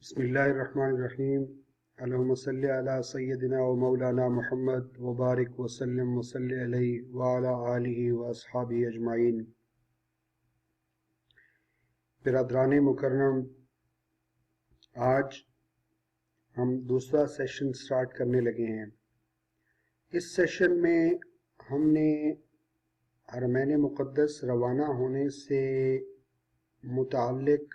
بسم اللہ الرحمن الرحیم اللہم صلی علی سیدنا و مولانا محمد وبارک وسلم وصلی علیہ وعلی آلہ و اصحابہ اجمعین۔ برادران مکرم، آج ہم دوسرا سیشن سٹارٹ کرنے لگے ہیں۔ اس سیشن میں ہم نے حرمین مقدس روانہ ہونے سے متعلق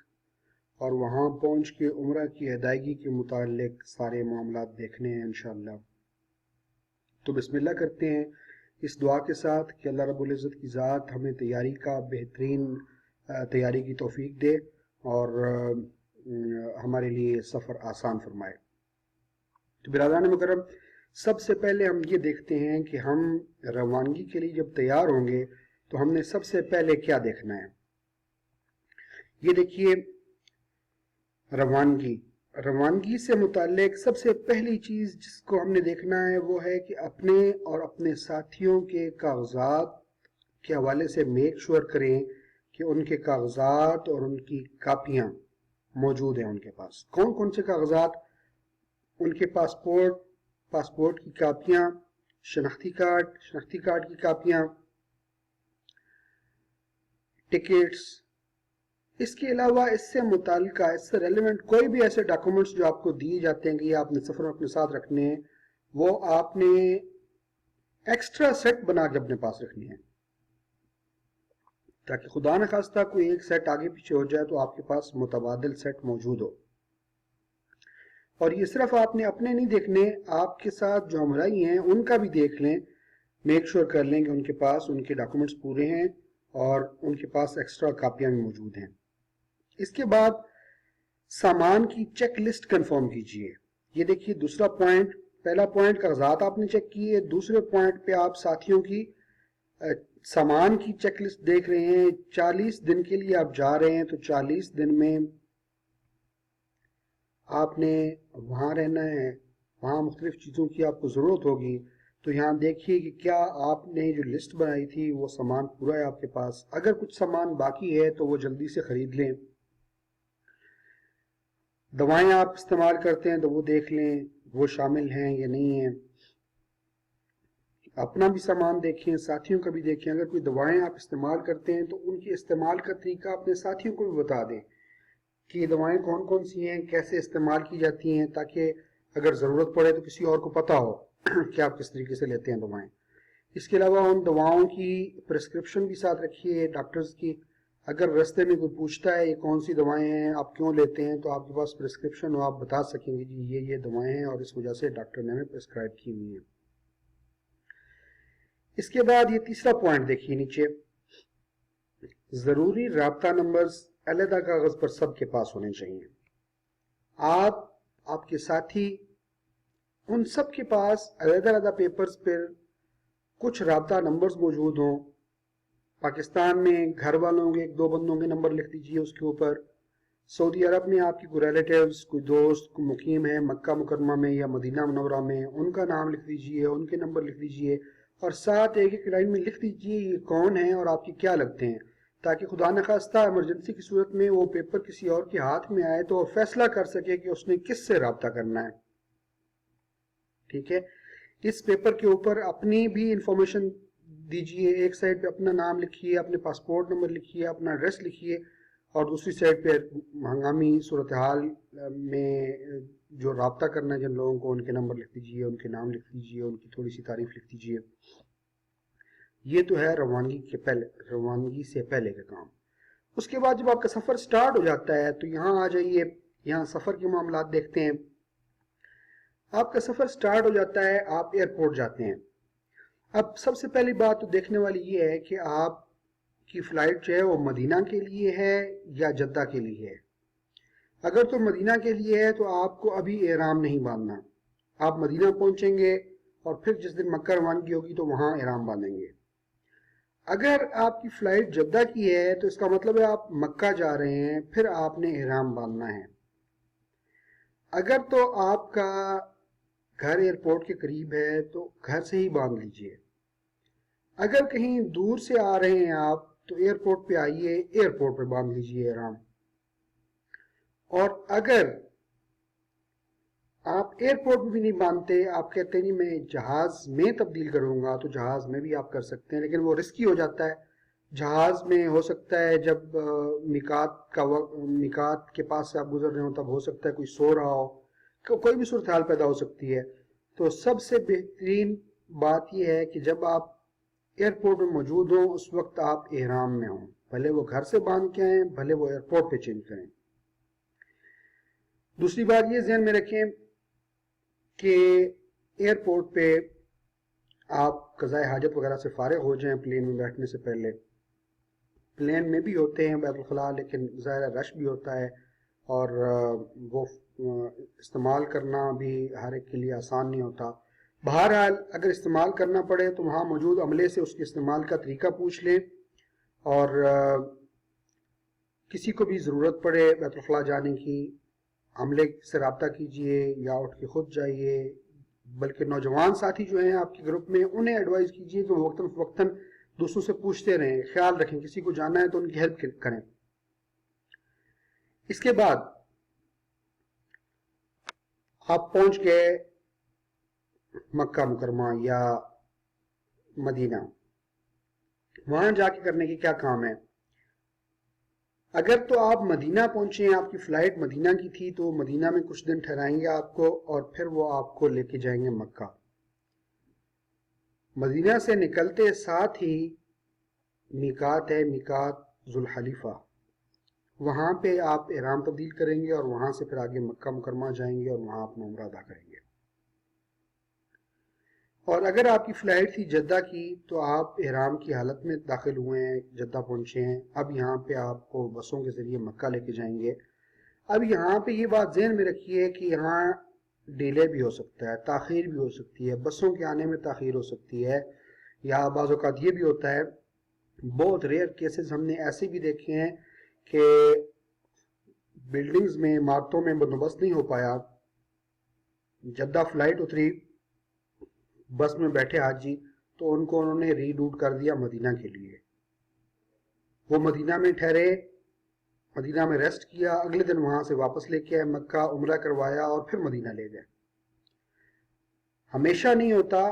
اور وہاں پہنچ کے عمرہ کی ادائیگی کے متعلق سارے معاملات دیکھنے ہیں انشاءاللہ۔ تو بسم اللہ کرتے ہیں اس دعا کے ساتھ کہ اللہ رب العزت کی ذات ہمیں تیاری کا بہترین تیاری کی توفیق دے اور ہمارے لیے سفر آسان فرمائے۔ تو برادران مکرم، سب سے پہلے ہم یہ دیکھتے ہیں کہ ہم روانگی کے لیے جب تیار ہوں گے تو ہم نے سب سے پہلے کیا دیکھنا ہے۔ یہ دیکھیے، روانگی سے متعلق سب سے پہلی چیز جس کو ہم نے دیکھنا ہے وہ ہے کہ اپنے اور اپنے ساتھیوں کے کاغذات کے حوالے سے میک شور کریں کہ ان کے کاغذات اور ان کی کاپیاں موجود ہیں ان کے پاس۔ کون کون سے کاغذات؟ ان کے پاسپورٹ کی کاپیاں، شناختی کارڈ کی کاپیاں، ٹکٹس، اس کے علاوہ اس سے متعلقہ اس سے ریلیونٹ کوئی بھی ایسے ڈاکومنٹس جو آپ کو دیے جاتے ہیں کہ یہ آپ نے سفر میں اپنے ساتھ رکھنے ہیں، وہ آپ نے ایکسٹرا سیٹ بنا کے اپنے پاس رکھنی ہے، تاکہ خدا نخواستہ کوئی ایک سیٹ آگے پیچھے ہو جائے تو آپ کے پاس متبادل سیٹ موجود ہو۔ اور یہ صرف آپ نے اپنے نہیں دیکھنے، آپ کے ساتھ جو ہمراہی ہیں ان کا بھی دیکھ لیں، میک شور کر لیں کہ ان کے پاس ان کے ڈاکومنٹس پورے ہیں اور ان کے پاس ایکسٹرا کاپیاں بھی موجود ہیں۔ اس کے بعد سامان کی چیک لسٹ کنفرم کیجئے۔ یہ دیکھیے دوسرا پوائنٹ، پہلا پوائنٹ کاغذات آپ نے چیک کیے، دوسرے پوائنٹ پہ آپ ساتھیوں کی سامان کی چیک لسٹ دیکھ رہے ہیں۔ 40 دن کے لیے آپ جا رہے ہیں تو 40 دن میں آپ نے وہاں رہنا ہے، وہاں مختلف چیزوں کی آپ کو ضرورت ہوگی، تو یہاں دیکھیے کہ کیا آپ نے جو لسٹ بنائی تھی وہ سامان پورا ہے آپ کے پاس۔ اگر کچھ سامان باقی ہے تو وہ جلدی سے خرید لیں۔ دوائیں آپ استعمال کرتے ہیں تو وہ دیکھ لیں وہ شامل ہیں یا نہیں ہیں۔ اپنا بھی سامان دیکھیں، ساتھیوں کا بھی دیکھیں۔ اگر کوئی دوائیں آپ استعمال کرتے ہیں تو ان کی استعمال کا طریقہ اپنے ساتھیوں کو بھی بتا دیں کہ یہ دوائیں کون کون سی ہیں، کیسے استعمال کی جاتی ہیں، تاکہ اگر ضرورت پڑے تو کسی اور کو پتہ ہو کہ آپ کس طریقے سے لیتے ہیں دوائیں۔ اس کے علاوہ ان دواؤں کی پرسکرپشن بھی ساتھ رکھیے ڈاکٹرز کی۔ اگر رستے میں کوئی پوچھتا ہے یہ کون سی دوائیں ہیں، آپ کیوں لیتے ہیں، تو آپ کے پاس پرسکرپشن ہو، آپ بتا سکیں گے جی یہ دوائیں ہیں اور اس وجہ سے ڈاکٹر نے ہمیں پرسکرائب کی ہوئی ہیں۔ اس کے بعد یہ تیسرا پوائنٹ دیکھیے نیچے، ضروری رابطہ نمبرز علیحدہ کاغذ پر سب کے پاس ہونے چاہیے۔ آپ کے ساتھی ان سب کے پاس علیحدہ علیحدہ پیپرز پر کچھ رابطہ نمبرز موجود ہوں۔ پاکستان میں گھر والوں کے ایک دو بندوں کے نمبر لکھ دیجئے اس کے اوپر۔ سعودی عرب میں آپ کی کوئی ریلیٹیوز، کوئی دوست، کوئی مقیم ہے مکہ مکرمہ میں یا مدینہ منورہ میں، ان کا نام لکھ دیجئے، ان کے نمبر لکھ دیجئے، اور ساتھ ایک ایک لائن میں لکھ دیجئے یہ کون ہیں اور آپ کی کیا لگتے ہیں، تاکہ خدا نخواستہ ایمرجنسی کی صورت میں وہ پیپر کسی اور کے ہاتھ میں آئے تو وہ فیصلہ کر سکے کہ اس نے کس سے رابطہ کرنا ہے۔ ٹھیک ہے، اس پیپر کے اوپر اپنی بھی انفارمیشن دیجئے، ایک سائڈ پہ اپنا نام لکھیے، اپنے پاسپورٹ نمبر لکھیے، اپنا ایڈریس لکھیے، اور دوسری سائڈ پہ ہنگامی صورتحال میں جو رابطہ کرنا ہے جن لوگوں کو، ان کے نمبر لکھ دیجئے، ان کے نام لکھ دیجئے، ان کی تھوڑی سی تعریف لکھ دیجئے۔ یہ تو ہے روانگی سے پہلے کا کام۔ اس کے بعد جب آپ کا سفر سٹارٹ ہو جاتا ہے تو یہاں آ جائیے، یہاں سفر کے معاملات دیکھتے ہیں۔ آپ کا سفر سٹارٹ ہو جاتا ہے، آپ ایئرپورٹ جاتے ہیں۔ اب سب سے پہلی بات تو دیکھنے والی یہ ہے کہ آپ کی فلائٹ جو ہے وہ مدینہ کے لیے ہے یا جدہ کے لیے ہے۔ اگر تو مدینہ کے لیے ہے تو آپ کو ابھی احرام نہیں باندھنا، آپ مدینہ پہنچیں گے اور پھر جس دن مکہ روانگی ہوگی تو وہاں احرام باندھیں گے۔ اگر آپ کی فلائٹ جدہ کی ہے تو اس کا مطلب ہے آپ مکہ جا رہے ہیں، پھر آپ نے احرام باندھنا ہے۔ اگر تو آپ کا گھر ایئرپورٹ کے قریب ہے تو گھر سے ہی باندھ لیجئے۔ اگر کہیں دور سے آ رہے ہیں آپ تو ایئرپورٹ پہ آئیے، ایئرپورٹ پہ باندھ لیجئے احرام۔ اور اگر آپ ایئرپورٹ میں بھی نہیں باندھتے، آپ کہتے ہیں نہیں میں جہاز میں تبدیل کروں گا، تو جہاز میں بھی آپ کر سکتے ہیں، لیکن وہ رسکی ہو جاتا ہے۔ جہاز میں ہو سکتا ہے جب میقات کے پاس سے آپ گزر رہے ہوں تب ہو سکتا ہے کوئی سو رہا ہو، کوئی بھی صورتحال پیدا ہو سکتی ہے۔ تو سب سے بہترین بات یہ ہے کہ جب آپ ایئرپورٹ میں موجود ہوں اس وقت آپ احرام میں ہوں، بھلے وہ گھر سے باندھ کے آئیں، بھلے وہ ایئرپورٹ پہ چینج کریں۔ دوسری بات یہ ذہن میں رکھیں کہ ایئرپورٹ پہ آپ قضائے حاجت وغیرہ سے فارغ ہو جائیں پلین میں بیٹھنے سے پہلے۔ پلین میں بھی ہوتے ہیں بیت الخلاء، لیکن ظاہر رش بھی ہوتا ہے اور وہ استعمال کرنا بھی ہر ایک کے لیے آسان نہیں ہوتا۔ بہرحال اگر استعمال کرنا پڑے تو وہاں موجود عملے سے اس کے استعمال کا طریقہ پوچھ لیں، اور کسی کو بھی ضرورت پڑے بیت الخلاء جانے کی، عملے سے رابطہ کیجئے یا اٹھ کے خود جائیے، بلکہ نوجوان ساتھی جو ہیں آپ کے گروپ میں انہیں ایڈوائز کیجئے کہ وہ وقتاً فوقتاً دوسروں سے پوچھتے رہیں، خیال رکھیں، کسی کو جانا ہے تو ان کی ہیلپ کریں۔ اس کے بعد آپ پہنچ گئے مکہ مکرمہ یا مدینہ، وہاں جا کے کرنے کی کیا کام ہے؟ اگر تو آپ مدینہ پہنچے ہیں، آپ کی فلائٹ مدینہ کی تھی، تو مدینہ میں کچھ دن ٹھہرائیں گے آپ کو اور پھر وہ آپ کو لے کے جائیں گے مکہ۔ مدینہ سے نکلتے ساتھ ہی میقات ہے، میقات ذوالحلیفہ، وہاں پہ آپ احرام تبدیل کریں گے اور وہاں سے پھر آگے مکہ مکرمہ جائیں گے اور وہاں اپنا عمرہ ادا کریں گے۔ اور اگر آپ کی فلائٹ تھی جدہ کی تو آپ احرام کی حالت میں داخل ہوئے ہیں، جدہ پہنچے ہیں، اب یہاں پہ آپ کو بسوں کے ذریعے مکہ لے کے جائیں گے۔ اب یہاں پہ یہ بات ذہن میں رکھیے کہ یہاں ڈیلے بھی ہو سکتا ہے، تاخیر بھی ہو سکتی ہے، بسوں کے آنے میں تاخیر ہو سکتی ہے، یا بعض اوقات یہ بھی ہوتا ہے، بہت ریئر کیسز ہم نے ایسے بھی دیکھے ہیں کہ بلڈنگز میں، عمارتوں میں بندوبست نہیں ہو پایا، جدہ فلائٹ اتری، بس میں بیٹھے حاجی تو ان کو انہوں نے ری روٹ کر دیا مدینہ کے لیے۔ وہ مدینہ میں ٹھہرے، مدینہ میں ریسٹ کیا، اگلے دن وہاں سے واپس لے کے آئے مکہ، عمرہ کروایا اور پھر مدینہ لے گئے۔ ہمیشہ نہیں ہوتا،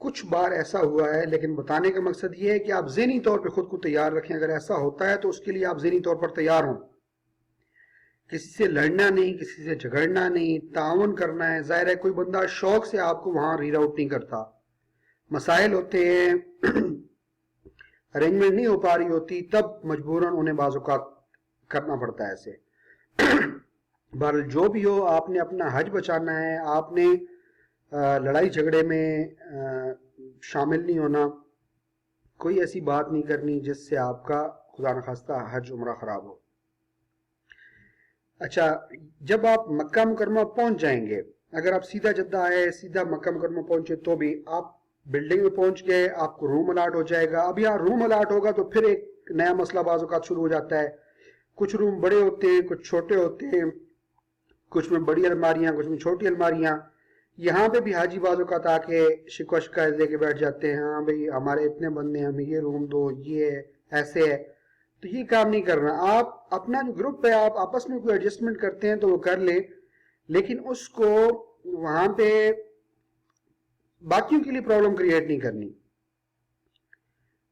کچھ بار ایسا ہوا ہے، لیکن بتانے کا مقصد یہ ہے کہ آپ ذہنی طور پہ خود کو تیار رکھیں۔ اگر ایسا ہوتا ہے تو اس کے لیے آپ ذہنی طور پر تیار ہوں، کسی سے لڑنا نہیں، کسی سے جھگڑنا نہیں، تعاون کرنا ہے۔ ظاہر ہے کوئی بندہ شوق سے آپ کو وہاں ری راؤٹ نہیں کرتا، مسائل ہوتے ہیں، ارینجمنٹ نہیں ہو پا رہی ہوتی، تب مجبوراً انہیں بعض اوقات کرنا پڑتا ہے ایسے۔ بہرحال جو بھی ہو، آپ نے اپنا حج بچانا ہے، آپ نے لڑائی جھگڑے میں شامل نہیں ہونا، کوئی ایسی بات نہیں کرنی جس سے آپ کا خدا نخواستہ حج عمرہ خراب ہو۔ اچھا، جب آپ مکہ مکرمہ پہنچ جائیں گے، اگر آپ سیدھا جدہ آئے، سیدھا مکہ مکرمہ پہنچے، تو بھی آپ بلڈنگ میں پہنچ گئے، آپ کو روم الاٹ ہو جائے گا۔ اب یہاں روم الاٹ ہوگا تو پھر ایک نیا مسئلہ بعض اوقات شروع ہو جاتا ہے۔ کچھ روم بڑے ہوتے ہیں، کچھ چھوٹے ہوتے ہیں، کچھ میں بڑی الماریاں، کچھ میں چھوٹی الماریاں۔ یہاں پہ بھی حاجی بعض اوقات آ کے شکوہ شکایت لے کے بیٹھ جاتے ہیں، ہاں بھئی ہمارے اتنے بندے ہیں، ہمیں یہ روم دو، یہ ایسے ہے۔ تو یہ کام نہیں کرنا۔ آپ اپنا جو گروپ ہے، آپ آپس میں کوئی ایڈجسٹمنٹ کرتے ہیں تو وہ کر لیں، لیکن اس کو وہاں پہ باقیوں کے لیے پرابلم کریٹ نہیں کرنی۔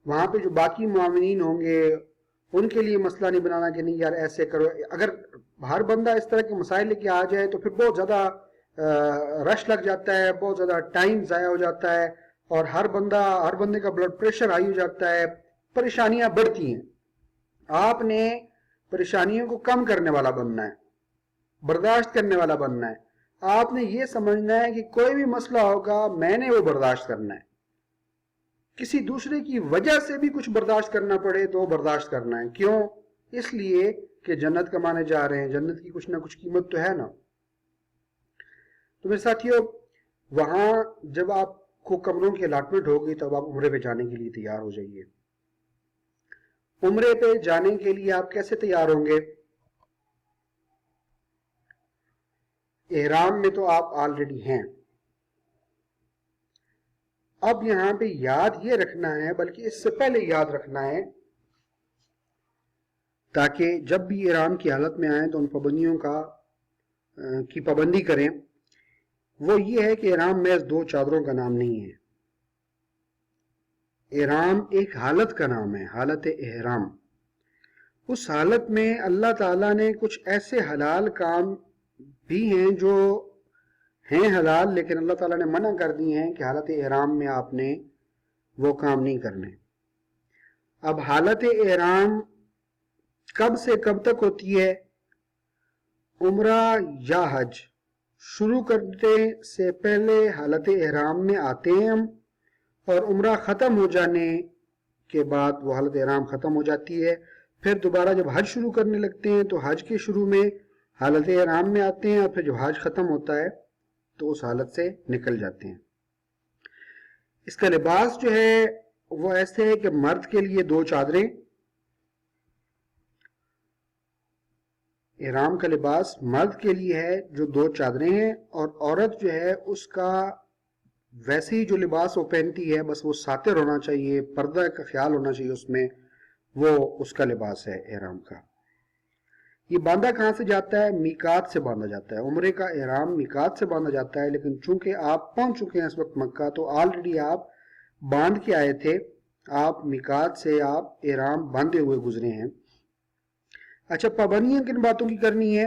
وہاں پہ جو باقی معاونین ہوں گے ان کے لیے مسئلہ نہیں بنانا کہ نہیں یار ایسے کرو۔ اگر ہر بندہ اس طرح کے مسائل لے کے آ جائے تو پھر بہت زیادہ رش لگ جاتا ہے، بہت زیادہ ٹائم ضائع ہو جاتا ہے، اور ہر بندے کا بلڈ پریشر ہائی ہو جاتا ہے، پریشانیاں بڑھتی ہیں۔ آپ نے پریشانیوں کو کم کرنے والا بننا ہے، برداشت کرنے والا بننا ہے۔ آپ نے یہ سمجھنا ہے کہ کوئی بھی مسئلہ ہوگا میں نے وہ برداشت کرنا ہے، کسی دوسرے کی وجہ سے بھی کچھ برداشت کرنا پڑے تو برداشت کرنا ہے۔ کیوں؟ اس لیے کہ جنت کمانے جا رہے ہیں، جنت کی کچھ نہ کچھ قیمت تو ہے نا۔ تو میرے ساتھیو، وہاں جب آپ کو کمروں کی الاٹمنٹ ہوگی تب آپ عمرے پہ جانے کے لیے تیار ہو جائیے۔ عمرے پہ جانے کے لیے آپ کیسے تیار ہوں گے؟ احرام میں تو آپ آلریڈی ہیں۔ اب یہاں پہ یاد یہ رکھنا ہے، بلکہ اس سے پہلے یاد رکھنا ہے، تاکہ جب بھی احرام کی حالت میں آئیں تو ان پابندیوں کا کی پابندی کریں وہ یہ ہے کہ احرام محض 2 چادروں کا نام نہیں ہے. احرام ایک حالت کا نام ہے، حالت احرام. اس حالت میں اللہ تعالیٰ نے کچھ ایسے حلال کام بھی ہیں جو ہیں حلال، لیکن اللہ تعالیٰ نے منع کر دی ہیں کہ حالت احرام میں آپ نے وہ کام نہیں کرنے. اب حالت احرام کب سے کب تک ہوتی ہے؟ عمرہ یا حج شروع کرنے سے پہلے حالت احرام میں آتے ہیں ہم، اور عمرہ ختم ہو جانے کے بعد وہ حالت احرام ختم ہو جاتی ہے. پھر دوبارہ جب حج شروع کرنے لگتے ہیں تو حج کے شروع میں حالت احرام میں آتے ہیں، اور پھر جب حج ختم ہوتا ہے تو اس حالت سے نکل جاتے ہیں. اس کا لباس جو ہے وہ ایسے ہے کہ مرد کے لیے 2 چادریں. احرام کا لباس مرد کے لیے ہے جو 2 چادریں ہیں، اور عورت جو ہے اس کا ویسے ہی جو لباس وہ پہنتی ہے بس وہ ساتر ہونا چاہیے، پردہ کا خیال ہونا چاہیے اس میں، وہ اس کا لباس ہے احرام کا. یہ باندھا کہاں سے جاتا ہے؟ میقات سے باندھا جاتا ہے. عمرے کا احرام میقات سے باندھا جاتا ہے، لیکن چونکہ آپ پہنچ چکے ہیں اس وقت مکہ تو آلریڈی آپ باندھ کے آئے تھے، آپ میقات سے آپ احرام باندھے ہوئے گزرے ہیں. اچھا، پابندیاں کن باتوں کی کرنی ہے؟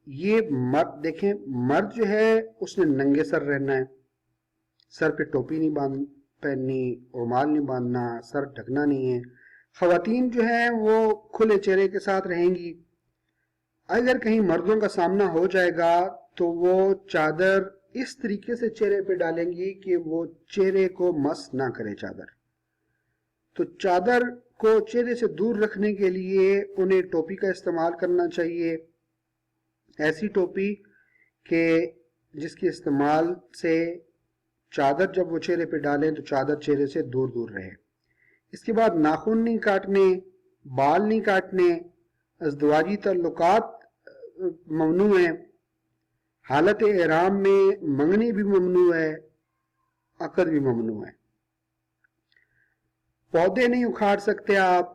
یہ مرد دیکھیں، مرد جو ہے اس نے ننگے سر رہنا ہے، سر پہ ٹوپی نہیں پہننی، رومال نہیں باندھنا، سر ڈھکنا نہیں ہے. خواتین جو ہیں وہ کھلے چہرے کے ساتھ رہیں گی. اگر کہیں مردوں کا سامنا ہو جائے گا تو وہ چادر اس طریقے سے چہرے پہ ڈالیں گی کہ وہ چہرے کو مس نہ کرے چادر. تو چادر کو چہرے سے دور رکھنے کے لیے انہیں ٹوپی کا استعمال کرنا چاہیے، ایسی ٹوپی کہ جس کے استعمال سے چادر جب وہ چہرے پہ ڈالیں تو چادر چہرے سے دور دور رہے. اس کے بعد ناخن نہیں کاٹنے، بال نہیں کاٹنے، ازدواجی تعلقات ممنوع ہیں. حالت احرام میں منگنی بھی ممنوع ہے، عقد بھی ممنوع ہے. پودے نہیں اکھاڑ سکتے آپ،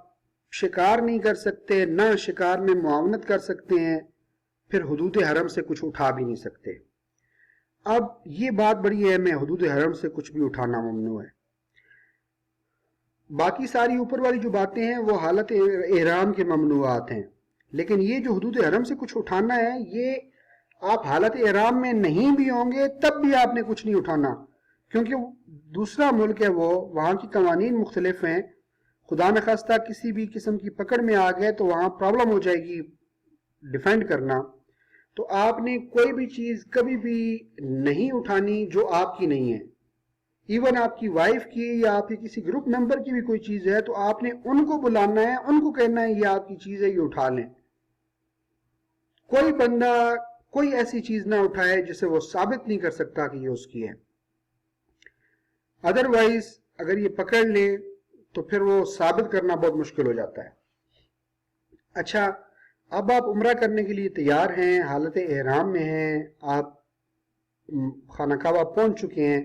شکار نہیں کر سکتے، نہ شکار میں معاونت کر سکتے ہیں، پھر حدود حرم سے کچھ اٹھا بھی نہیں سکتے. اب یہ بات بڑی اہم ہے، حدود حرم سے کچھ بھی اٹھانا ممنوع ہے. باقی ساری اوپر والی جو باتیں ہیں وہ حالت احرام کے ممنوعات ہیں، لیکن یہ جو حدود حرم سے کچھ اٹھانا ہے یہ آپ حالت احرام میں نہیں بھی ہوں گے تب بھی آپ نے کچھ نہیں اٹھانا، کیونکہ دوسرا ملک ہے، وہ وہاں کی قوانین مختلف ہیں. خدا نخواستہ کسی بھی قسم کی پکڑ میں آ گئے تو وہاں پرابلم ہو جائے گی ڈیفینڈ کرنا. تو آپ نے کوئی بھی چیز کبھی بھی نہیں اٹھانی جو آپ کی نہیں ہے. ایون آپ کی وائف کی یا آپ کی کسی گروپ ممبر کی بھی کوئی چیز ہے تو آپ نے ان کو بلانا ہے، ان کو کہنا ہے یہ آپ کی چیز ہے، یہ اٹھا لیں. کوئی بندہ کوئی ایسی چیز نہ اٹھائے جسے وہ ثابت نہیں کر سکتا کہ یہ اس کی ہے. ادروائز اگر یہ پکڑ لیں تو پھر وہ ثابت کرنا بہت مشکل ہو جاتا ہے. اچھا، اب آپ عمرہ کرنے کے لیے تیار ہیں، حالت احرام میں ہیں، آپ خانہ کعبہ پہنچ چکے ہیں.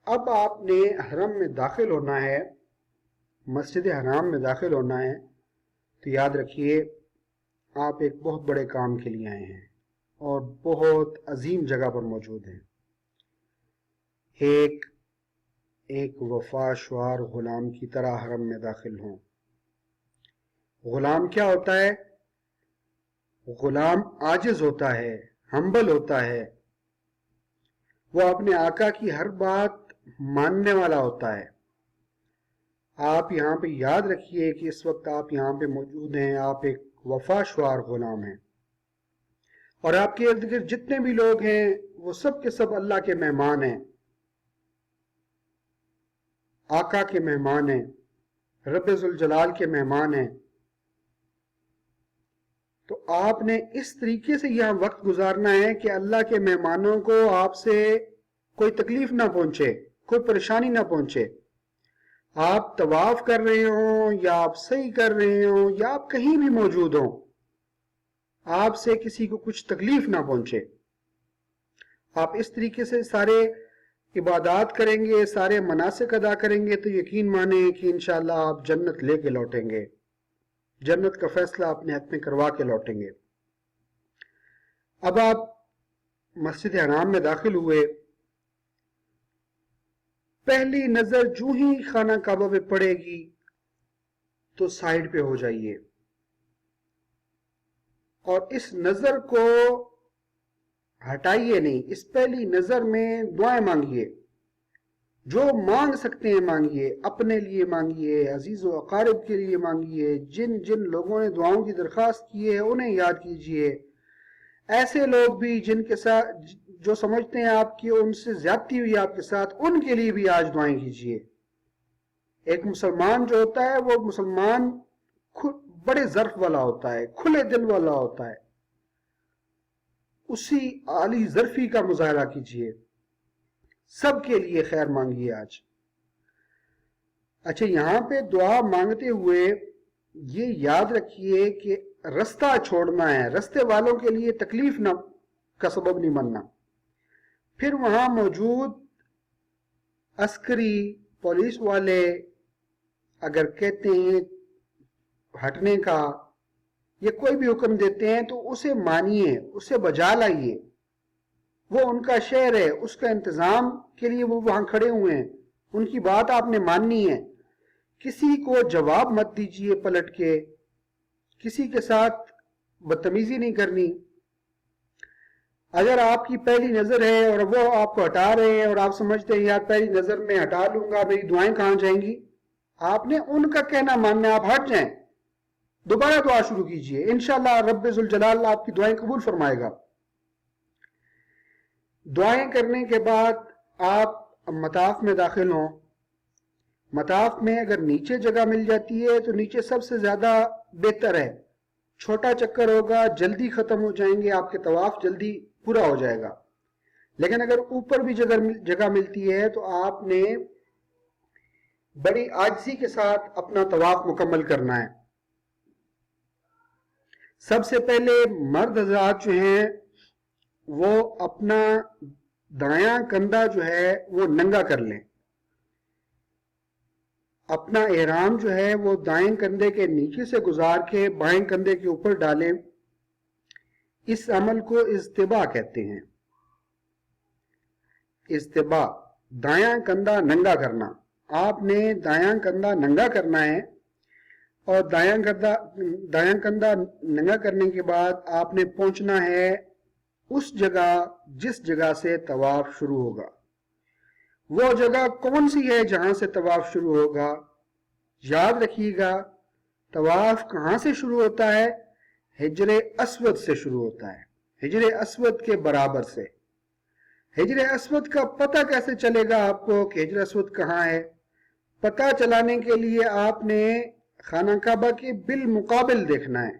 اب آپ نے حرم میں داخل ہونا ہے، مسجد حرام میں داخل ہونا ہے. تو یاد رکھیے آپ ایک بہت بڑے کام کے لیے آئے ہیں اور بہت عظیم جگہ پر موجود ہیں. ایک وفا شعار غلام کی طرح حرم میں داخل ہوں. غلام کیا ہوتا ہے؟ غلام عاجز ہوتا ہے، ہمبل ہوتا ہے، وہ اپنے آقا کی ہر بات ماننے والا ہوتا ہے. آپ یہاں پہ یاد رکھیے کہ اس وقت آپ یہاں پہ موجود ہیں، آپ ایک وفا شعار غلام ہیں، اور آپ کے ارد گرد جتنے بھی لوگ ہیں وہ سب کے سب اللہ کے مہمان ہیں، آقا کے مہمان ہیں، رب ذوالجلال کے مہمان ہیں. تو آپ نے اس طریقے سے یہاں وقت گزارنا ہے کہ اللہ کے مہمانوں کو آپ سے کوئی تکلیف نہ پہنچے، کوئی پریشانی نہ پہنچے. آپ طواف کر رہے ہوں یا آپ سعی کر رہے ہوں یا آپ کہیں بھی موجود ہوں، آپ سے کسی کو کچھ تکلیف نہ پہنچے. آپ اس طریقے سے سارے عبادات کریں گے، سارے مناسک ادا کریں گے تو یقین مانیں کہ انشاءاللہ آپ جنت لے کے لوٹیں گے، جنت کا فیصلہ اپنے حق میں کروا کے لوٹیں گے. اب آپ مسجد حرام میں داخل ہوئے، پہلی نظر جو ہی خانہ کعبہ پہ پڑے گی تو سائڈ پہ ہو جائیے اور اس نظر کو ہٹائیے نہیں، اس پہلی نظر میں دعائیں مانگیے، جو مانگ سکتے ہیں مانگیے، اپنے لیے مانگیے، عزیز و اقارب کے لیے مانگیے، جن جن لوگوں نے دعاؤں کی درخواست کی ہے انہیں یاد کیجئے، ایسے لوگ بھی جن کے ساتھ جو سمجھتے ہیں آپ کی ان سے زیادتی ہوئی آپ کے ساتھ، ان کے لیے بھی آج دعائیں کیجئے۔ ایک مسلمان جو ہوتا ہے وہ مسلمان بڑے ظرف والا ہوتا ہے، کھلے دل والا ہوتا ہے، اسی عالی ظرفی کا مظاہرہ کیجئے، سب کے لیے خیر مانگیے آج۔ اچھا، یہاں پہ دعا مانگتے ہوئے یہ یاد رکھیے کہ رستہ چھوڑنا ہے، رستے والوں کے لیے تکلیف کا سبب نہیں بننا۔ پھر وہاں موجود عسکری پولیس والے اگر کہتے ہیں ہٹنے کا یا کوئی بھی حکم دیتے ہیں تو اسے مانیے، اسے بجا لائیے، وہ ان کا شہر ہے، اس کا انتظام کے لیے وہ وہاں کھڑے ہوئے ہیں، ان کی بات آپ نے ماننی ہے۔ کسی کو جواب مت دیجیے پلٹ کے، کسی کے ساتھ بدتمیزی نہیں کرنی۔ اگر آپ کی پہلی نظر ہے اور وہ آپ کو ہٹا رہے ہیں اور آپ سمجھتے ہیں یار پہلی نظر میں ہٹا لوں گا میری دعائیں کہاں جائیں گی، آپ نے ان کا کہنا ماننا، آپ ہٹ جائیں، دوبارہ دعا شروع کیجئے، انشاءاللہ رب ذوالجلال آپ کی دعائیں قبول فرمائے گا۔ دعائیں کرنے کے بعد آپ مطاف میں داخل ہوں۔ مطاف میں اگر نیچے جگہ مل جاتی ہے تو نیچے سب سے زیادہ بہتر ہے، چھوٹا چکر ہوگا، جلدی ختم ہو جائیں گے، آپ کے طواف جلدی پورا ہو جائے گا۔ لیکن اگر اوپر بھی جگہ ملتی ہے تو آپ نے بڑی عاجزی کے ساتھ اپنا طواف مکمل کرنا ہے۔ سب سے پہلے مرد حضرات جو ہیں وہ اپنا دایاں کندھا جو ہے وہ ننگا کر لیں، اپنا احرام جو ہے وہ دائیں کندھے کے نیچے سے گزار کے بائیں کندھے کے اوپر ڈالیں۔ اس عمل کو اضطباء کہتے ہیں۔ اضطباء، دایاں کندھا ننگا کرنا۔ آپ نے دایاں کندھا ننگا کرنا ہے اور دایاں کندھا ننگا کرنے کے بعد آپ نے پہنچنا ہے اس جگہ جس جگہ سے طواف شروع ہوگا۔ وہ جگہ کون سی ہے جہاں سے طواف شروع ہوگا؟ یاد رکھیے گا، طواف کہاں سے شروع ہوتا ہے؟ حجر اسود سے شروع ہوتا ہے، حجر اسود کے برابر سے۔ حجر اسود کا پتہ کیسے چلے گا آپ کو کہ حجر اسود کہاں ہے؟ پتہ چلانے کے لیے آپ نے خانہ کعبہ کے بالمقابل دیکھنا ہے۔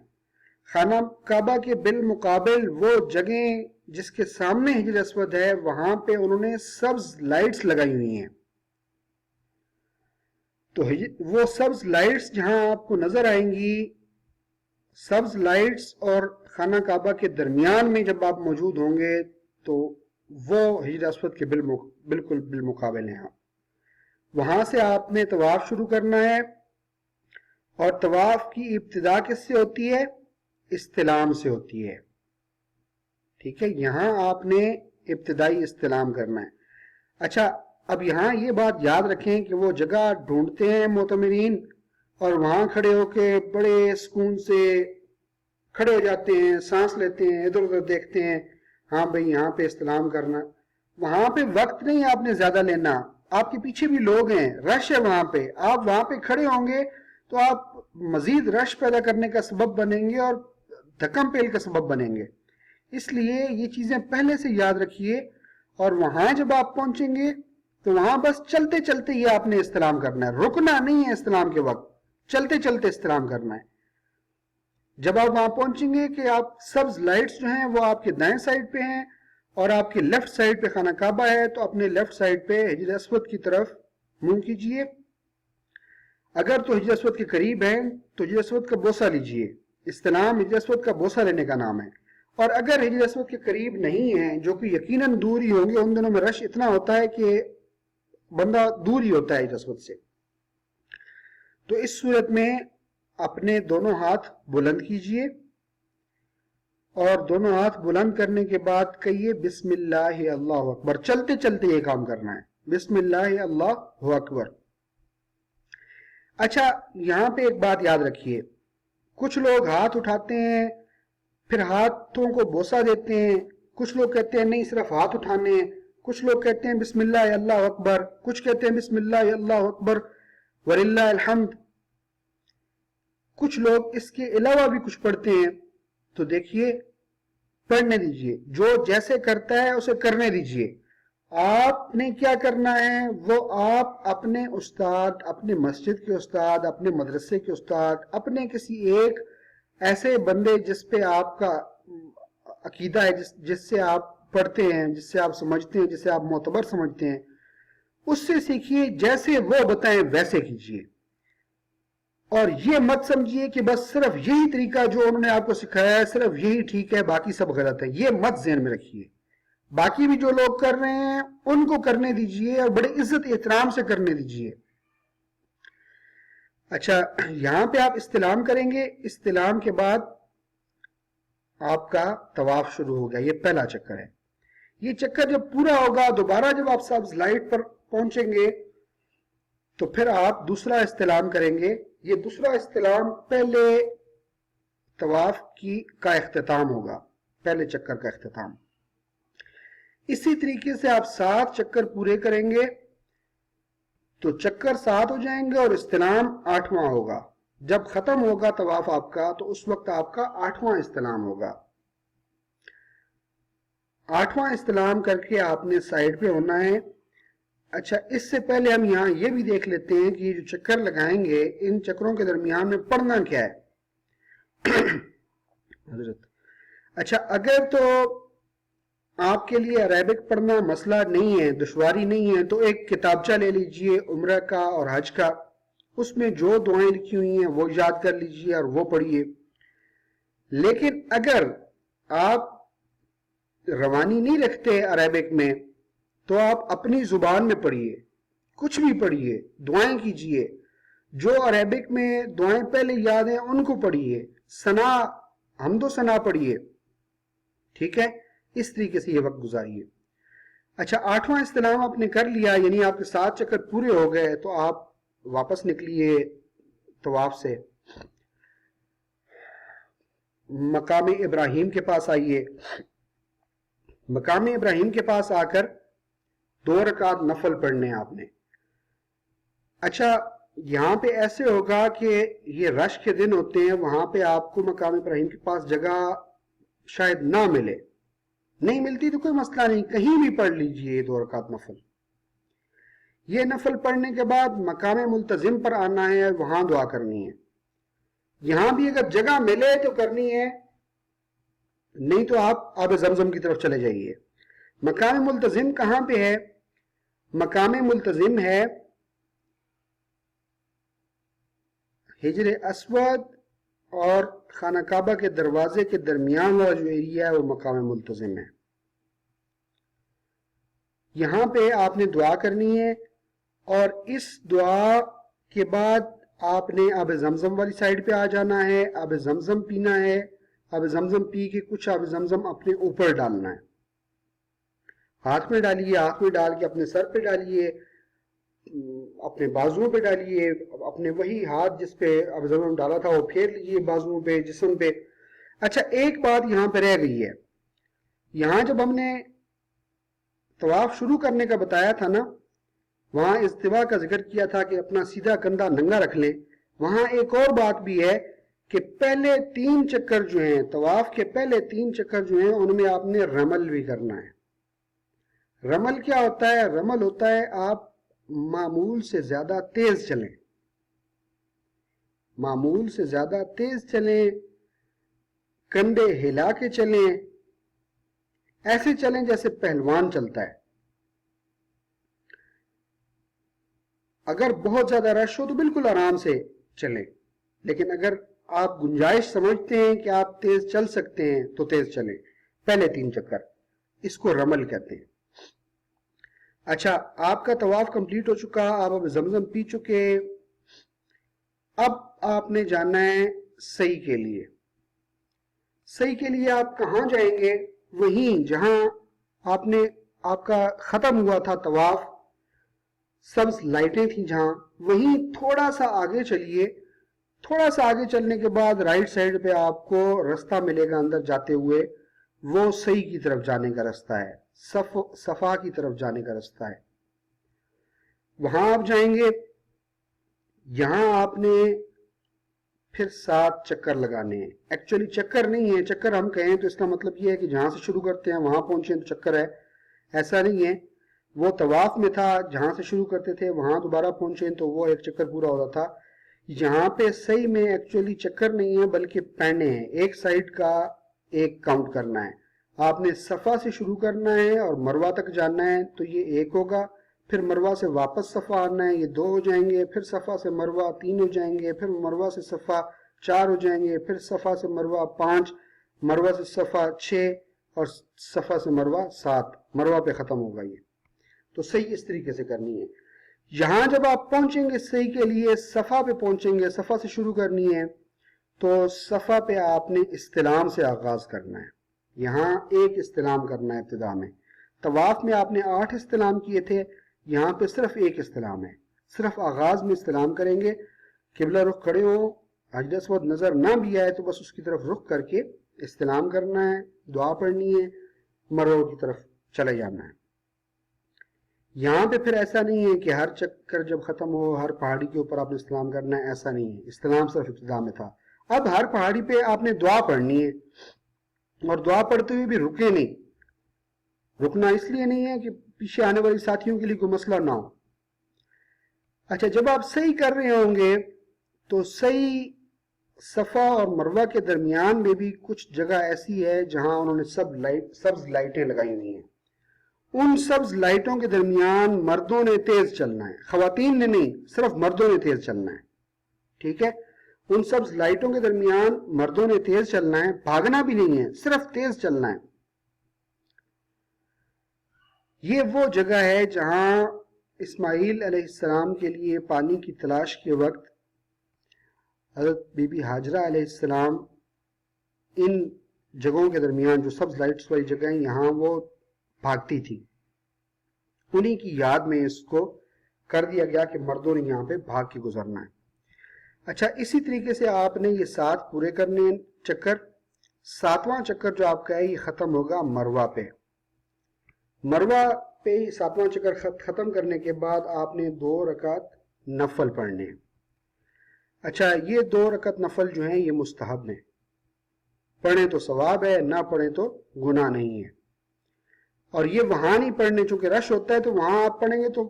خانہ کعبہ کے بالمقابل وہ جگہیں جس کے سامنے حجر اسود ہے وہاں پہ انہوں نے سبز لائٹس لگائی ہوئی ہیں، تو وہ سبز لائٹس جہاں آپ کو نظر آئیں گی، سبز لائٹس اور خانہ کعبہ کے درمیان میں جب آپ موجود ہوں گے تو وہ حجر اسود کے بالکل بالمقابل ہیں۔ وہاں سے آپ نے طواف شروع کرنا ہے اور طواف کی ابتدا کس سے ہوتی ہے؟ استلام سے ہوتی ہے، ٹھیک ہے؟ یہاں آپ نے ابتدائی استلام کرنا ہے۔ اچھا، اب یہاں یہ بات یاد رکھیں کہ وہ جگہ ڈھونڈتے ہیں معتمرین اور وہاں کھڑے ہو کے بڑے سکون سے کھڑے ہو جاتے ہیں، سانس لیتے ہیں، ادھر ادھر دیکھتے ہیں، ہاں بھئی یہاں پہ استلام کرنا۔ وہاں پہ وقت نہیں آپ نے زیادہ لینا، آپ کے پیچھے بھی لوگ ہیں، رش ہے وہاں پہ، آپ وہاں پہ کھڑے ہوں گے تو آپ مزید رش پیدا کرنے کا سبب بنیں گے اور دھکم پیل کا سبب بنیں گے۔ اس لیے یہ چیزیں پہلے سے یاد رکھیے، اور وہاں جب آپ پہنچیں گے تو وہاں بس چلتے چلتے ہی آپ نے استلام کرنا ہے، رکنا نہیں ہے استلام کے وقت، چلتے چلتے استلام کرنا ہے۔ جب آپ وہاں پہنچیں گے کہ آپ سبز لائٹس جو ہیں وہ آپ کے دائیں سائڈ پہ ہیں اور آپ کے لیفٹ سائڈ پہ خانہ کعبہ ہے، تو اپنے لیفٹ سائڈ پہ حجر اسود کی طرف منہ کیجئے۔ اگر تو حجر اسود کے قریب ہیں تو حجر اسود کا بوسہ لیجئے، استلام حجر اسود کا بوسہ لینے کا نام ہے۔ اور اگر حجر اسود کے قریب نہیں ہیں، جو کہ یقیناً دور ہی ہوں گے، ان دنوں میں رش اتنا ہوتا ہے کہ بندہ دور ہی ہوتا ہے حجر اسود سے، تو اس صورت میں اپنے دونوں ہاتھ بلند کیجئے اور دونوں ہاتھ بلند کرنے کے بعد کہیے بسم اللہ اللہ اکبر. چلتے چلتے یہ کام کرنا ہے, بسم اللہ اللہ اکبر. اچھا یہاں پہ ایک بات یاد رکھیے, کچھ لوگ ہاتھ اٹھاتے ہیں پھر ہاتھوں کو بوسہ دیتے ہیں, کچھ لوگ کہتے ہیں نہیں صرف ہاتھ اٹھانے ہیں, کچھ لوگ کہتے ہیں بسم اللہ اللہ اکبر, کچھ کہتے ہیں بسم اللہ اللہ اکبر وللہ الحمد, کچھ لوگ اس کے علاوہ بھی کچھ پڑھتے ہیں. تو دیکھیے پڑھنے دیجئے, جو جیسے کرتا ہے اسے کرنے دیجئے. آپ نے کیا کرنا ہے وہ آپ اپنے استاد, اپنے مسجد کے استاد, اپنے مدرسے کے استاد, اپنے کسی ایک ایسے بندے جس پہ آپ کا عقیدہ ہے, جس سے آپ پڑھتے ہیں, جس سے آپ سمجھتے ہیں, جس سے آپ معتبر سمجھتے ہیں, اس سے سیکھیے, جیسے وہ بتائیں ویسے کیجئے. اور یہ مت سمجھیے کہ بس صرف یہی طریقہ جو انہوں نے آپ کو سکھایا ہے صرف یہی ٹھیک ہے باقی سب غلط ہے, یہ مت ذہن میں رکھیے. باقی بھی جو لوگ کر رہے ہیں ان کو کرنے دیجئے اور بڑے عزت احترام سے کرنے دیجئے. اچھا یہاں پہ آپ استلام کریں گے, استلام کے بعد آپ کا طواف شروع ہو گیا, یہ پہلا چکر ہے. یہ چکر جب پورا ہوگا دوبارہ جب آپ سبز لائٹ پر پہنچیں گے تو پھر آپ دوسرا استلام کریں گے. یہ دوسرا استلام پہلے طواف کا اختتام ہوگا, پہلے چکر کا اختتام. اسی طریقے سے آپ 7 چکر پورے کریں گے تو چکر 7 ہو جائیں گے اور استلام 8واں ہوگا. جب ختم ہوگا طواف آپ کا تو اس وقت آپ کا 8واں استلام ہوگا. 8واں استلام کر کے آپ نے سائڈ پہ ہونا ہے. اچھا اس سے پہلے ہم یہاں یہ بھی دیکھ لیتے ہیں کہ جو چکر لگائیں گے ان چکروں کے درمیان میں پڑھنا کیا ہے. حضرت اچھا اگر تو آپ کے لیے عربک پڑھنا مسئلہ نہیں ہے, دشواری نہیں ہے, تو ایک کتابچہ لے لیجئے عمرہ کا اور حج کا, اس میں جو دعائیں لکھی ہوئی ہیں وہ یاد کر لیجئے اور وہ پڑھیے. لیکن اگر آپ روانی نہیں رکھتے عربک میں تو آپ اپنی زبان میں پڑھیے, کچھ بھی پڑھیے, دعائیں کیجئے. جو عربک میں دعائیں پہلے یاد ہیں ان کو پڑھیے, ثنا حمد و ثنا پڑھیے, ٹھیک ہے. اس طریقے سے یہ وقت گزاریے. اچھا 8واں استلام آپ نے کر لیا, یعنی آپ کے 7 چکر پورے ہو گئے, تو آپ واپس نکلیے طواف سے, مقام ابراہیم کے پاس آئیے. مقام ابراہیم کے پاس آ کر 2 رکعت نفل پڑھنے آپ نے. اچھا یہاں پہ ایسے ہوگا کہ یہ رش کے دن ہوتے ہیں, وہاں پہ آپ کو مقام ابراہیم کے پاس جگہ شاید نہ ملے, نہیں ملتی تو کوئی مسئلہ نہیں, کہیں بھی پڑھ لیجئے یہ 2 رکعت نفل. یہ نفل پڑھنے کے بعد مقام ملتزم پر آنا ہے, وہاں دعا کرنی ہے. یہاں بھی اگر جگہ ملے تو کرنی ہے, نہیں تو آپ آب زمزم کی طرف چلے جائیے. مقام ملتزم کہاں پہ ہے؟ مقام ملتزم ہے حجر اسود اور خانہ کعبہ کے دروازے کے درمیان والا جو ایریا ہے وہ مقام ملتزم ہے. یہاں پہ آپ نے دعا کرنی ہے, اور اس دعا کے بعد آپ نے آب زمزم والی سائڈ پہ آ جانا ہے, آب زمزم پینا ہے. آب زمزم پی کے کچھ آب زمزم اپنے اوپر ڈالنا ہے, ہاتھ میں ڈالیے, ہاتھ میں ڈال کے اپنے سر پہ ڈالیے, اپنے بازوؤں پہ ڈالیے, اپنے وہی ہاتھ جس پہ آب زمزم ڈالا تھا وہ پھیر لیجیے بازوؤں پہ, جسم پہ. اچھا ایک بات یہاں پہ رہ گئی ہے, یہاں جب ہم نے طواف شروع کرنے کا بتایا تھا نا, وہاں استوا کا ذکر کیا تھا کہ اپنا سیدھا کندھا ننگا رکھ لیں. وہاں ایک اور بات بھی ہے کہ پہلے 3 چکر جو ہیں, طواف کے پہلے 3 چکر جو ہیں ان میں آپ نے رمل بھی کرنا ہے. رمل کیا ہوتا ہے؟ رمل ہوتا ہے آپ معمول سے زیادہ تیز چلیں, معمول سے زیادہ تیز چلیں, کندھے ہلا کے چلیں, ایسے چلیں جیسے پہلوان چلتا ہے. اگر بہت زیادہ رش ہو تو بالکل آرام سے چلیں, لیکن اگر آپ گنجائش سمجھتے ہیں کہ آپ تیز چل سکتے ہیں تو تیز چلیں. پہلے 3 چکر, اس کو رمل کہتے ہیں. اچھا آپ کا طواف کمپلیٹ ہو چکا, آپ اب زمزم پی چکے, اب آپ نے جانا ہے سعی کے لیے. صحیح کے لیے آپ کہاں جائیں گے؟ وہیں جہاں آپ کا ختم ہوا تھا طواف، سبز لائٹیں تھیں جہاں، وہیں تھوڑا سا آگے چلیے. تھوڑا سا آگے چلنے کے بعد رائٹ سائڈ پہ آپ کو رستہ ملے گا اندر جاتے ہوئے، وہ صحیح کی طرف جانے کا رستہ ہے، صفا کی طرف جانے کا رستہ ہے. وہاں آپ جائیں گے. یہاں آپ نے پھر 7 چکر لگانے ہیں. ایکچولی چکر نہیں ہے، چکر ہم کہیں تو اس کا مطلب یہ ہے کہ جہاں سے شروع کرتے ہیں وہاں پہنچیں تو چکر ہے، ایسا نہیں ہے. وہ طواف میں تھا، جہاں سے شروع کرتے تھے وہاں دوبارہ پہنچیں تو وہ ایک چکر پورا ہوتا تھا. یہاں پہ صحیح میں ایکچولی چکر نہیں ہے بلکہ پہنے ہیں، ایک سائیڈ کا ایک کاؤنٹ کرنا ہے. آپ نے صفا سے شروع کرنا ہے اور مروہ تک جانا ہے تو یہ 1 ہوگا، پھر مروہ سے واپس صفا آنا ہے، یہ 2 ہو جائیں گے، پھر صفا سے مروہ 3 ہو جائیں گے، پھر مروہ سے صفا 4 ہو جائیں گے، پھر صفا سے مروہ 5، مروہ سے صفا 6 اور صفا سے مروہ 7. مروہ پہ ختم ہوگا یہ. تو صحیح اس طریقے سے کرنی ہے. یہاں جب آپ پہنچیں گے صحیح کے لیے، صفا پہ پہنچیں گے، صفا سے شروع کرنی ہے تو صفا پہ آپ نے استلام سے آغاز کرنا ہے. یہاں 1 استلام کرنا ہے ابتدا میں. طواف میں آپ نے 8 استلام کیے تھے، یہاں پہ صرف 1 استلام ہے. صرف آغاز میں استلام کریں گے. قبلہ رخ کھڑے ہو، حجر اسود نظر نہ بھی آئے تو بس اس کی طرف رخ کر کے استلام کرنا ہے، دعا پڑھنی ہے، مروہ کی طرف چلے جانا ہے. یہاں پہ پھر ایسا نہیں ہے کہ ہر چکر جب ختم ہو ہر پہاڑی کے اوپر آپ نے استلام کرنا ہے، ایسا نہیں ہے. استلام صرف ابتدا میں تھا. اب ہر پہاڑی پہ آپ نے دعا پڑھنی ہے، اور دعا پڑھتے ہوئے بھی رکے نہیں. رکنا اس لیے نہیں ہے کہ پیچھے آنے والی ساتھیوں کے لیے کوئی مسئلہ نہ ہو. اچھا، جب آپ صحیح کر رہے ہوں گے تو صحیح صفا اور مروہ کے درمیان میں بھی کچھ جگہ ایسی ہے جہاں انہوں نے سبز لائٹیں لگائی ہوئی ہیں. ان سبز لائٹوں کے درمیان مردوں نے تیز چلنا ہے، خواتین نے نہیں، صرف مردوں نے تیز چلنا ہے. ٹھیک ہے؟ ان سبز لائٹوں کے درمیان مردوں نے تیز چلنا ہے، بھاگنا بھی نہیں ہے، صرف تیز چلنا ہے. یہ وہ جگہ ہے جہاں اسماعیل علیہ السلام کے لیے پانی کی تلاش کے وقت حضرت بی بی ہاجرہ علیہ السلام ان جگہوں کے درمیان جو سبز لائٹس والی جگہ ہیں یہاں وہ بھاگتی تھی. انہی کی یاد میں اس کو کر دیا گیا کہ مردوں نے یہاں پہ بھاگ کے گزرنا ہے. اچھا، اسی طریقے سے آپ نے یہ 7 پورے کرنے ہیں چکر. 7واں چکر جو آپ کا ہے یہ ختم ہوگا مروہ پہ. مروہ پہ 7واں چکر ختم کرنے کے بعد آپ نے 2 رکعت نفل پڑھنے ہیں. اچھا، یہ 2 رکعت نفل جو ہیں یہ مستحب ہیں، پڑھیں تو ثواب ہے، نہ پڑھیں تو گناہ نہیں ہے. اور یہ وہاں نہیں پڑھنے، چونکہ رش ہوتا ہے تو وہاں آپ پڑھیں گے تو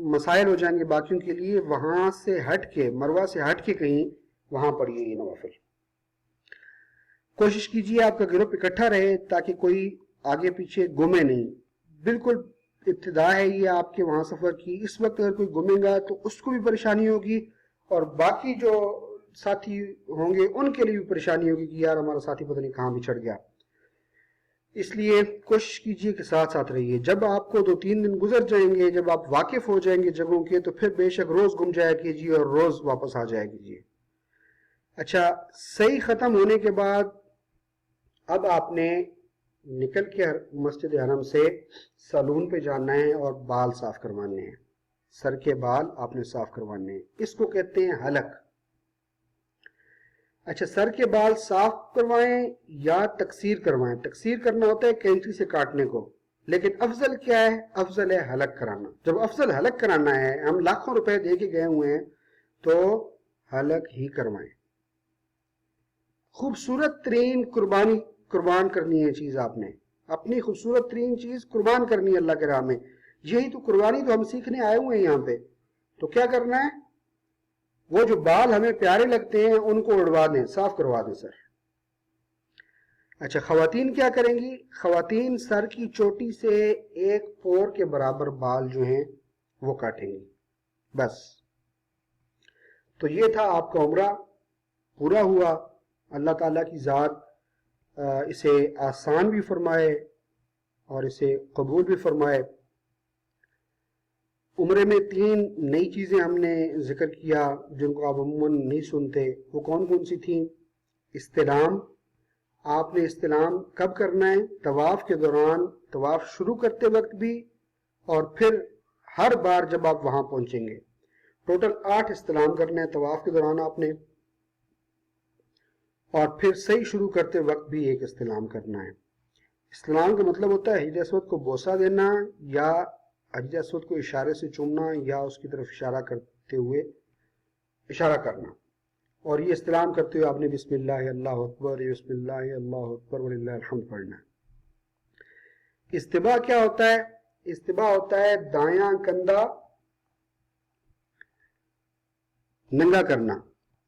مسائل ہو جائیں گے باقیوں کے لیے. وہاں سے ہٹ کے، مروہ سے ہٹ کے کہیں وہاں پڑھیے یہ نوافل. کوشش کیجیے آپ کا گروپ اکٹھا رہے تاکہ کوئی آگے پیچھے گمے نہیں. بالکل ابتدا ہے یہ آپ کے وہاں سفر کی، اس وقت اگر کوئی گمے گا تو اس کو بھی پریشانی ہوگی اور باقی جو ساتھی ہوں گے ان کے لیے بھی پریشانی ہوگی کہ یار ہمارا ساتھی پتہ نہیں کہاں بچھڑ گیا. اس لیے کوشش کیجیے کہ ساتھ ساتھ رہیے. جب آپ کو 2-3 دن گزر جائیں گے، جب آپ واقف ہو جائیں گے جگہوں کے، تو پھر بے شک روز گم جایا کیجیے اور روز واپس آ جایا کیجیے. اچھا، صحیح ختم ہونے کے بعد اب آپ نے نکل کے مسجد حرم سے سالون پہ جانا ہے اور بال صاف کروانے ہیں. سر کے بال آپ نے صاف کروانے ہیں، اس کو کہتے ہیں حلق. اچھا، سر کے بال صاف کروائیں یا تقصیر کروائیں. تقصیر کرنا ہوتا ہے کینچی سے کاٹنے کو، لیکن افضل کیا ہے؟ افضل ہے حلق کرانا. جب افضل حلق کرانا ہے، ہم لاکھوں روپے دے کے گئے ہوئے ہیں تو حلق ہی کروائیں. خوبصورت ترین قربان کرنی ہے چیز. آپ نے اپنی خوبصورت ترین چیز قربان کرنی ہے اللہ کے راہ میں. یہی تو قربانی تو ہم سیکھنے آئے ہوئے ہیں یہاں پہ. تو کیا کرنا ہے؟ وہ جو بال ہمیں پیارے لگتے ہیں ان کو اڑوا دیں، صاف کروا دیں سر. اچھا، خواتین کیا کریں گی؟ خواتین سر کی چوٹی سے 1 پور کے برابر بال جو ہیں وہ کاٹیں گی بس. تو یہ تھا آپ کا عمرہ پورا ہوا. اللہ تعالیٰ کی ذات اسے آسان بھی فرمائے اور اسے قبول بھی فرمائے. عمرے میں 3 نئی چیزیں ہم نے ذکر کیا جن کو آپ عموماً نہیں سنتے. وہ کون کون سی تھیں؟ استلام، آپ نے استلام کب کرنا ہے؟ طواف کے دوران، طواف شروع کرتے وقت بھی، اور پھر ہر بار جب آپ وہاں پہنچیں گے۔ ٹوٹل 8 استلام کرنے ہیں طواف کے دوران آپ نے، اور پھر صحیح شروع کرتے وقت بھی ایک استلام کرنا ہے۔ استلام کا مطلب ہوتا ہے حجر اسود کو بوسہ دینا، یا حجر اسود کو اشارے سے چومنا، یا اس کی طرف اشارہ کرتے ہوئے اشارہ کرنا۔ اور یہ استلام کرتے ہوئے آپ نے بسم اللہ اللہ اکبر، بسم اللہ اللہ اکبر وللہ الحمد پڑھنا ہے۔ استباء کیا ہوتا ہے؟ استباء ہوتا ہے دایاں کندھا ننگا کرنا،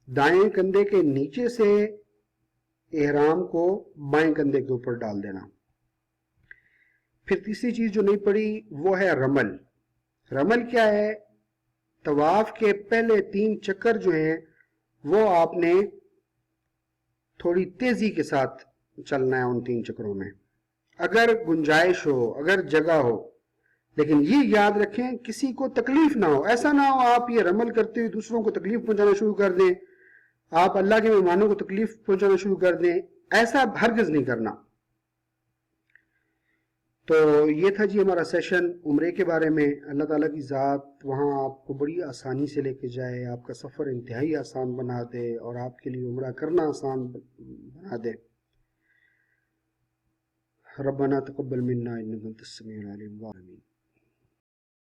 دائیں کندھے کے نیچے سے احرام کو بائیں کندھے کے اوپر ڈال دینا۔ پھر تیسری چیز جو نہیں پڑی وہ ہے رمل۔ رمل کیا ہے؟ طواف کے پہلے 3 چکر جو ہیں وہ آپ نے تھوڑی تیزی کے ساتھ چلنا ہے ان 3 چکروں میں، اگر گنجائش ہو، اگر جگہ ہو، لیکن یہ یاد رکھیں کسی کو تکلیف نہ ہو۔ ایسا نہ ہو آپ یہ رمل کرتے ہوئے دوسروں کو تکلیف پہنچانا شروع کر دیں، آپ اللہ کے مہمانوں کو تکلیف پہنچانا شروع کر دیں، ایسا ہرگز نہیں کرنا۔ تو یہ تھا جی ہمارا سیشن عمرے کے بارے میں۔ اللہ تعالیٰ کی ذات وہاں آپ کو بڑی آسانی سے لے کے جائے، آپ کا سفر انتہائی آسان بنا دے، اور آپ کے لیے عمرہ کرنا آسان بنا دے۔ ربنا تقبل منا انک انت السمیع العلیم، آمین۔